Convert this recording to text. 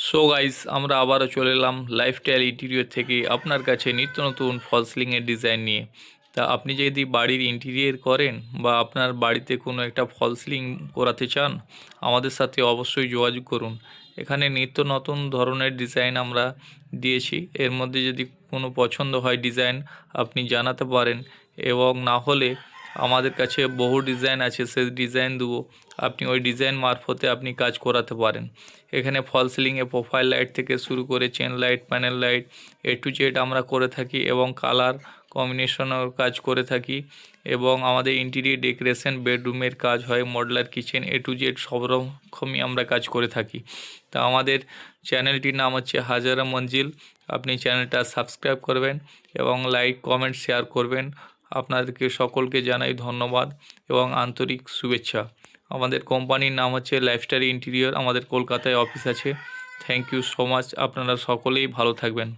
So guys, আমরা আবারও চলে এলাম লাইফস্টাইল ইন্টেরিয়র থেকে আপনার কাছে নিত্য নতুন ফল সিলিংয়ের ডিজাইন নিয়ে। তা আপনি যদি বাড়ির ইন্টেরিয়র করেন বা আপনার বাড়িতে কোনো একটা ফল সিলিং করাতে চান, আমাদের সাথে অবশ্যই যোগাযোগ করুন। এখানে নিত্য নতুন ধরনের ডিজাইন আমরা দিয়েছি। এর মধ্যে যদি কোনো পছন্দ হয় ডিজাইন, আপনি জানাতে পারেন, এবং না হলে আমাদের কাছে বহু ডিজাইন আছে, সেই ডিজাইন দেবো। আপনি ওই ডিজাইন মারফতে আপনি কাজ করাতে পারেন। এখানে ফল সিলিংয়ে প্রোফাইল লাইট থেকে শুরু করে chain light, panel light, A to Z আমরা করে থাকি, এবং কালার কম্বিনেশনের কাজ করে থাকি। এবং আমাদের ইন্টেরিয়র ডেকোরেশন, বেডরুমের কাজ হয়, modular kitchen, A to Z সব রকমই আমরা কাজ করে থাকি। তা আমাদের চ্যানেলটির নাম হচ্ছে হাজারা মঞ্জিল। আপনি চ্যানেলটা সাবস্ক্রাইব করবেন এবং লাইক, কমেন্ট, শেয়ার করবেন। আপনাদেরকে সকলকে জানাই ধন্যবাদ এবং আন্তরিক শুভেচ্ছা। আমাদের কোম্পানির নাম হচ্ছে লাইফস্টাইল ইন্টেরিয়র। আমাদের কলকাতায় অফিস আছে। Thank you so much. আপনারা সকলেই ভালো থাকবেন।